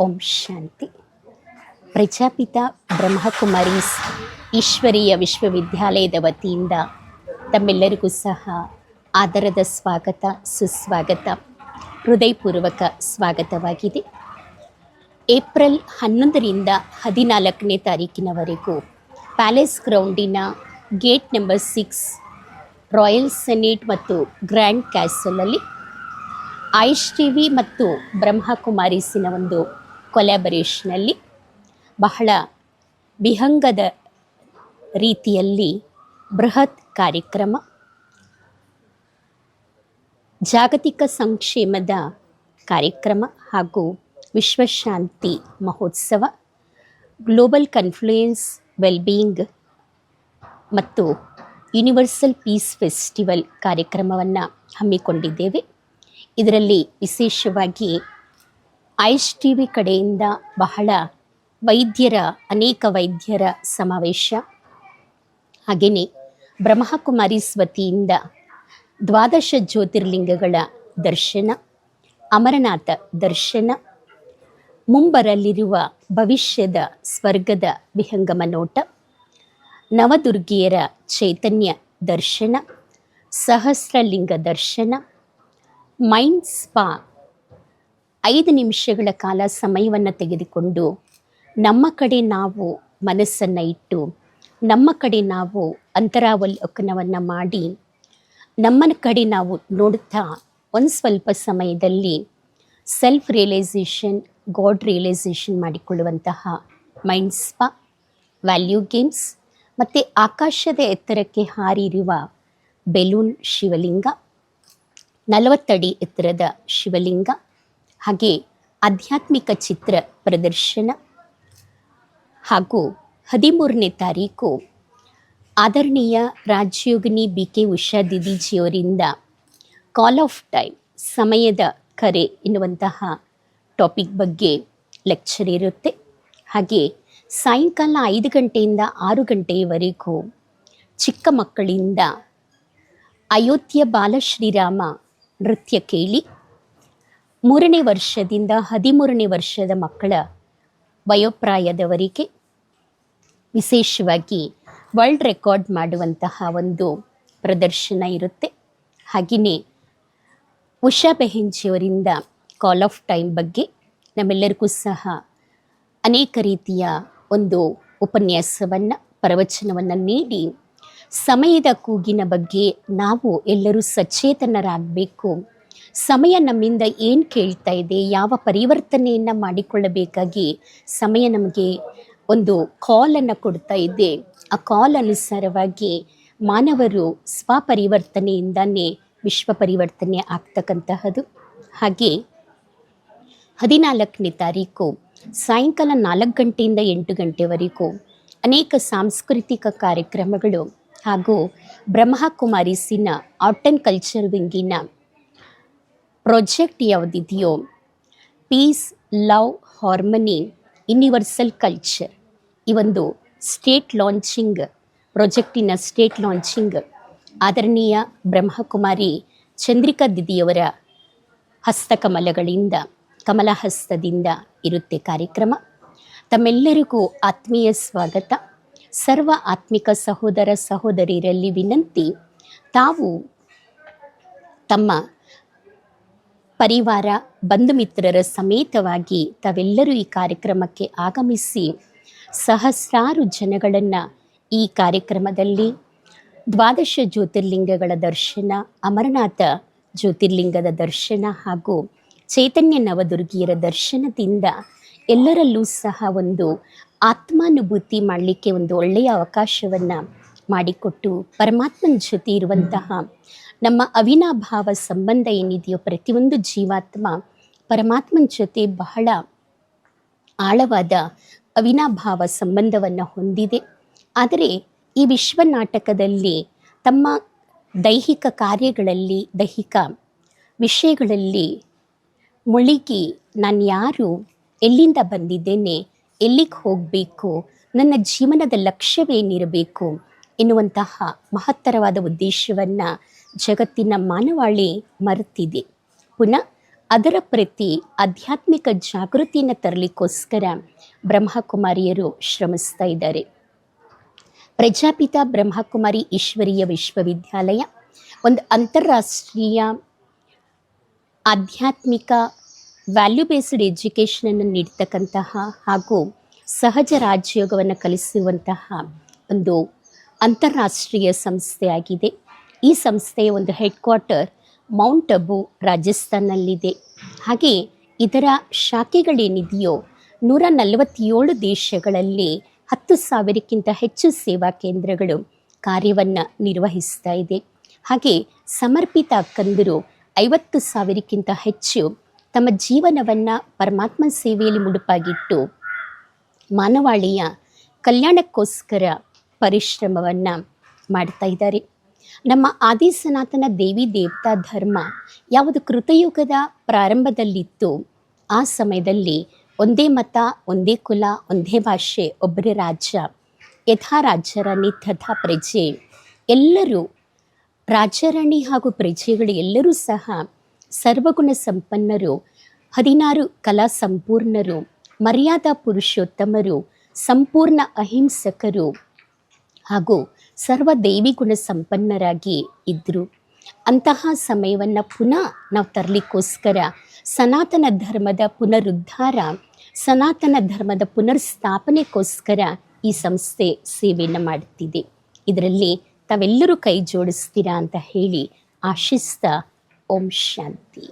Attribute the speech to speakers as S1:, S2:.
S1: ಓಂ ಶಾಂತಿ. ಪ್ರಜಾಪಿತ ಬ್ರಹ್ಮಕುಮಾರೀಸ್ ಈಶ್ವರೀಯ ವಿಶ್ವವಿದ್ಯಾಲಯದ ವತಿಯಿಂದ ತಮ್ಮೆಲ್ಲರಿಗೂ ಸಹ ಆದರದ ಸ್ವಾಗತ, ಸುಸ್ವಾಗತ, ಹೃದಯಪೂರ್ವಕ ಸ್ವಾಗತವಾಗಿದೆ. ಏಪ್ರಿಲ್ 11ರಿಂದ 14ನೇ ತಾರೀಕಿನವರೆಗೂ ಪ್ಯಾಲೇಸ್ ಗ್ರೌಂಡಿನ ಗೇಟ್ ನಂಬರ್ 6 ರಾಯಲ್ ಸೆನೇಟ್ ಮತ್ತು ಗ್ರ್ಯಾಂಡ್ ಕ್ಯಾಸಲಲ್ಲಿ ಐಶ್ ಟಿವಿ ಮತ್ತು ಬ್ರಹ್ಮಕುಮಾರೀಸಿನ ಒಂದು ಕೊಲ್ಯಾಬರೇಷನಲ್ಲಿ ಬಹಳ ವಿಹಂಗದ ರೀತಿಯಲ್ಲಿ ಬೃಹತ್ ಕಾರ್ಯಕ್ರಮ, ಜಾಗತಿಕ ಸಂಕ್ಷೇಮದ ಕಾರ್ಯಕ್ರಮ ಹಾಗೂ ವಿಶ್ವಶಾಂತಿ ಮಹೋತ್ಸವ, ಗ್ಲೋಬಲ್ ಕನ್ಫ್ಲುಯೆನ್ಸ್ ವೆಲ್ಬೀಯಿಂಗ್ ಮತ್ತು ಯೂನಿವರ್ಸಲ್ ಪೀಸ್ ಫೆಸ್ಟಿವಲ್ ಕಾರ್ಯಕ್ರಮವನ್ನು ಹಮ್ಮಿಕೊಂಡಿದ್ದೇವೆ. ಇದರಲ್ಲಿ ವಿಶೇಷವಾಗಿ ಐಶ್ ಟಿವಿ ಕಡೆಯಿಂದ ಬಹಳ ಅನೇಕ ವೈದ್ಯರ ಸಮಾವೇಶ, ಹಾಗೆಯೇ ಬ್ರಹ್ಮಕುಮಾರೀಸ್ ವತಿಯಿಂದ 12 ಜ್ಯೋತಿರ್ಲಿಂಗಗಳ ದರ್ಶನ, ಅಮರನಾಥ ದರ್ಶನ, ಮುಂಬರಲಿರುವ ಭವಿಷ್ಯದ ಸ್ವರ್ಗದ ವಿಹಂಗಮ ನೋಟ, ನವದುರ್ಗಿಯರ ಚೈತನ್ಯ ದರ್ಶನ, ಸಹಸ್ರಲಿಂಗ ದರ್ಶನ, ಮೈಂಡ್ ಸ್ಪಾ 5 ನಿಮಿಷಗಳ ಕಾಲ ಸಮಯವನ್ನು ತೆಗೆದುಕೊಂಡು ನಮ್ಮ ಕಡೆ ನಾವು ಮನಸ್ಸನ್ನು ಇಟ್ಟು, ನಮ್ಮ ಕಡೆ ನಾವು ಅಂತರಾವಲೋಕನವನ್ನು ಮಾಡಿ, ನಮ್ಮ ಕಡೆ ನಾವು ನೋಡುತ್ತಾ ಒಂದು ಸ್ವಲ್ಪ ಸಮಯದಲ್ಲಿ ಸೆಲ್ಫ್ ರಿಯಲೈಸೇಷನ್, ಗಾಡ್ ರಿಯಲೈಸೇಷನ್ ಮಾಡಿಕೊಳ್ಳುವಂತಹ ಮೈಂಡ್ ಸ್ಪಾ, ವ್ಯಾಲ್ಯೂ ಗೇಮ್ಸ್ ಮತ್ತು ಆಕಾಶದ ಎತ್ತರಕ್ಕೆ ಹಾರಿರುವ ಬೆಲೂನ್ ಶಿವಲಿಂಗ, 40 ಅಡಿ ಎತ್ತರದ ಶಿವಲಿಂಗ, ಹಾಗೆ ಆಧ್ಯಾತ್ಮಿಕ ಚಿತ್ರ ಪ್ರದರ್ಶನ ಹಾಗೂ 13ನೇ ತಾರೀಕು ಆದರಣೀಯ ರಾಜಯೋಗಿನಿ BK ಉಷಾ ದೀದಿಜಿಯವರಿಂದ ಕಾಲ್ ಆಫ್ ಟೈಮ್, ಸಮಯದ ಕರೆ ಎನ್ನುವಂತಹ ಟಾಪಿಕ್ ಬಗ್ಗೆ ಲೆಕ್ಚರ್ ಇರುತ್ತೆ. ಹಾಗೆ ಸಾಯಂಕಾಲ 5 ಗಂಟೆಯಿಂದ 6 ಗಂಟೆಯವರೆಗೂ ಚಿಕ್ಕ ಮಕ್ಕಳಿಂದ ಅಯೋಧ್ಯೆ ಬಾಲಶ್ರೀರಾಮ ನೃತ್ಯ ಕೇಳಿ, 3ನೇ ವರ್ಷದಿಂದ 13ನೇ ವರ್ಷದ ಮಕ್ಕಳ ವಯೋಪ್ರಾಯದವರಿಗೆ ವಿಶೇಷವಾಗಿ ವರ್ಲ್ಡ್ ರೆಕಾರ್ಡ್ ಮಾಡುವಂತಹ ಒಂದು ಪ್ರದರ್ಶನ ಇರುತ್ತೆ. ಹಾಗೆಯೇ ಉಷಾ ಬೆಹೆನ್ಜಿಯವರಿಂದ ಕಾಲ್ ಆಫ್ ಟೈಮ್ ಬಗ್ಗೆ ನಮ್ಮೆಲ್ಲರಿಗೂ ಸಹ ಅನೇಕ ರೀತಿಯ ಒಂದು ಉಪನ್ಯಾಸವನ್ನು, ಪ್ರವಚನವನ್ನು ನೀಡಿ ಸಮಯದ ಕೂಗಿನ ಬಗ್ಗೆ ನಾವು ಎಲ್ಲರೂ ಸಚೇತನರಾಗಬೇಕು. ಸಮಯ ನಮ್ಮಿಂದ ಏನು ಕೇಳ್ತಾ ಇದೆ, ಯಾವ ಪರಿವರ್ತನೆಯನ್ನು ಮಾಡಿಕೊಳ್ಳಬೇಕಾಗಿ ಸಮಯ ನಮಗೆ ಒಂದು ಕಾಲನ್ನು ಕೊಡ್ತಾ ಇದೆ, ಆ ಕಾಲ್ ಅನುಸಾರವಾಗಿ ಮಾನವರು ಸ್ವಪರಿವರ್ತನೆಯಿಂದನೇ ವಿಶ್ವ ಪರಿವರ್ತನೆ ಆಗ್ತಕ್ಕಂತಹದ್ದು. ಹಾಗೆ 14ನೇ ತಾರೀಕು ಸಾಯಂಕಾಲ 4 ಗಂಟೆಯಿಂದ 8 ಗಂಟೆವರೆಗೂ ಅನೇಕ ಸಾಂಸ್ಕೃತಿಕ ಕಾರ್ಯಕ್ರಮಗಳು ಹಾಗೂ ಬ್ರಹ್ಮಕುಮಾರೀಸಿನ ಆರ್ಟ್ ಆ್ಯಂಡ್ ಕಲ್ಚರ್ ವಿಂಗಿನ ಪ್ರಾಜೆಕ್ಟ್ ಯಾವುದಿದೆಯೋ, peace, love, harmony, universal culture, ಈ ಒಂದು ಸ್ಟೇಟ್ ಲಾಂಚಿಂಗ್ ಪ್ರಾಜೆಕ್ಟಿನ ಸ್ಟೇಟ್ ಲಾಂಚಿಂಗ್ ಆದರಣೀಯ ಬ್ರಹ್ಮಕುಮಾರಿ ಚಂದ್ರಿಕಾ ದಿದಿಯವರ ಹಸ್ತಕಮಲಗಳಿಂದ, ಕಮಲಹಸ್ತದಿಂದ ಇರುತ್ತೆ ಕಾರ್ಯಕ್ರಮ. ತಮ್ಮೆಲ್ಲರಿಗೂ ಆತ್ಮೀಯ ಸ್ವಾಗತ. ಸರ್ವ ಆತ್ಮಿಕ ಸಹೋದರ ಸಹೋದರಿಯರಲ್ಲಿ ವಿನಂತಿ, ತಾವು ತಮ್ಮ ಪರಿವಾರ, ಬಂಧು ಮಿತ್ರರ ಸಮೇತವಾಗಿ ತಾವೆಲ್ಲರೂ ಈ ಕಾರ್ಯಕ್ರಮಕ್ಕೆ ಆಗಮಿಸಿ ಸಹಸ್ರಾರು ಜನಗಳನ್ನು ಈ ಕಾರ್ಯಕ್ರಮದಲ್ಲಿ 12 ಜ್ಯೋತಿರ್ಲಿಂಗಗಳ ದರ್ಶನ, ಅಮರನಾಥ ಜ್ಯೋತಿರ್ಲಿಂಗದ ದರ್ಶನ ಹಾಗೂ ಚೈತನ್ಯ ನವದುರ್ಗಿಯರ ದರ್ಶನದಿಂದ ಎಲ್ಲರಲ್ಲೂ ಸಹ ಒಂದು ಆತ್ಮಾನುಭೂತಿ ಮಾಡಲಿಕ್ಕೆ ಒಂದು ಒಳ್ಳೆಯ ಅವಕಾಶವನ್ನು ಮಾಡಿಕೊಟ್ಟು, ಪರಮಾತ್ಮನ ಜೊತೆ ಇರುವಂತಹ ನಮ್ಮ ಅವಿನಾಭಾವ ಸಂಬಂಧ ಏನಿದೆಯೋ, ಪ್ರತಿಯೊಂದು ಜೀವಾತ್ಮ ಪರಮಾತ್ಮನ ಜೊತೆ ಬಹಳ ಆಳವಾದ ಅವಿನಾಭಾವ ಸಂಬಂಧವನ್ನು ಹೊಂದಿದೆ. ಆದರೆ ಈ ವಿಶ್ವ ನಾಟಕದಲ್ಲಿ ತಮ್ಮ ದೈಹಿಕ ಕಾರ್ಯಗಳಲ್ಲಿ, ದೈಹಿಕ ವಿಷಯಗಳಲ್ಲಿ ಮುಳುಗಿ ನಾನು ಯಾರು, ಎಲ್ಲಿಂದ ಬಂದಿದ್ದೇನೆ, ಎಲ್ಲಿಗೆ ಹೋಗಬೇಕು, ನನ್ನ ಜೀವನದ ಲಕ್ಷ್ಯವೇನಿರಬೇಕು ಎನ್ನುವಂತಹ ಮಹತ್ತರವಾದ ಉದ್ದೇಶವನ್ನು ಜಗತ್ತಿನ ಮಾನವಾಳಿ ಮರೆತಿದೆ. ಪುನಃ ಅದರ ಪ್ರತಿ ಆಧ್ಯಾತ್ಮಿಕ ಜಾಗೃತಿಯನ್ನು ತರಲಿಕ್ಕೋಸ್ಕರ ಬ್ರಹ್ಮಕುಮಾರಿಯರು ಶ್ರಮಿಸ್ತಾ ಇದ್ದಾರೆ. ಪ್ರಜಾಪಿತ ಬ್ರಹ್ಮಕುಮಾರಿ ಈಶ್ವರೀಯ ವಿಶ್ವವಿದ್ಯಾಲಯ ಒಂದು ಅಂತಾರಾಷ್ಟ್ರೀಯ ಆಧ್ಯಾತ್ಮಿಕ ವ್ಯಾಲ್ಯೂ ಬೇಸ್ಡ್ ಎಜುಕೇಷನನ್ನು ನೀಡ್ತಕ್ಕಂತಹ ಹಾಗೂ ಸಹಜ ರಾಜಯೋಗವನ್ನು ಕಲಿಸುವಂತಹ ಒಂದು ಅಂತಾರಾಷ್ಟ್ರೀಯ ಸಂಸ್ಥೆಯಾಗಿದೆ. ಈ ಸಂಸ್ಥೆಯ ಒಂದು ಹೆಡ್ ಕ್ವಾರ್ಟರ್ ಮೌಂಟ್ ಅಬು ರಾಜಸ್ಥಾನ್ನಲ್ಲಿದೆ. ಹಾಗೆ ಇದರ ಶಾಖೆಗಳೇನಿದೆಯೋ 147 ದೇಶಗಳಲ್ಲಿ 10,000ಕ್ಕಿಂತ ಹೆಚ್ಚು ಸೇವಾ ಕೇಂದ್ರಗಳು ಕಾರ್ಯವನ್ನು ನಿರ್ವಹಿಸ್ತಾ ಇದೆ. ಹಾಗೆ ಸಮರ್ಪಿತ ಅಕ್ಕಂದಿರು 50,000ಕ್ಕಿಂತ ಹೆಚ್ಚು ತಮ್ಮ ಜೀವನವನ್ನು ಪರಮಾತ್ಮ ಸೇವೆಯಲ್ಲಿ ಮುಡುಪಾಗಿಟ್ಟು ಮಾನವಾಳಿಯ ಕಲ್ಯಾಣಕ್ಕೋಸ್ಕರ ಪರಿಶ್ರಮವನ್ನು ಮಾಡ್ತಾ ಇದ್ದಾರೆ. ನಮ್ಮ ಆದಿ ಸನಾತನ ದೇವಿ ದೇವತಾ ಧರ್ಮ ಯಾವುದು ಕೃತಯುಗದ ಪ್ರಾರಂಭದಲ್ಲಿತ್ತು, ಆ ಸಮಯದಲ್ಲಿ ಒಂದೇ ಮತ, ಒಂದೇ ಕುಲ, ಒಂದೇ ಭಾಷೆ, ಒಬ್ಬರೇ ರಾಜ್ಯ, ಯಥಾ ರಾಜ್ಯರಾಣಿ ತಥಾ ಪ್ರಜೆ, ಎಲ್ಲರೂ ರಾಜರಾಣಿ ಹಾಗೂ ಪ್ರಜೆಗಳು ಎಲ್ಲರೂ ಸಹ ಸರ್ವಗುಣ ಸಂಪನ್ನರು, 16 ಕಲಾ ಸಂಪೂರ್ಣರು, ಮರ್ಯಾದಾ ಪುರುಷೋತ್ತಮರು, ಸಂಪೂರ್ಣ ಅಹಿಂಸಕರು ಹಾಗೂ ಸರ್ವ ದೈವಿ ಗುಣ ಸಂಪನ್ನರಾಗಿ ಇದ್ದರು. ಅಂತಹ ಸಮಯವನ್ನು ಪುನಃ ನಾವು ತರಲಿಕ್ಕೋಸ್ಕರ ಸನಾತನ ಧರ್ಮದ ಪುನರುದ್ಧಾರ, ಸನಾತನ ಧರ್ಮದ ಪುನರ್ಸ್ಥಾಪನೆಗೋಸ್ಕರ ಈ ಸಂಸ್ಥೆ ಸೇವೆಯನ್ನು ಮಾಡುತ್ತಿದೆ. ಇದರಲ್ಲಿ ತಾವೆಲ್ಲರೂ ಕೈ ಜೋಡಿಸ್ತೀರಾ ಅಂತ ಹೇಳಿ ಆಶಿಸ್ತಾ ಓಂ ಶಾಂತಿ.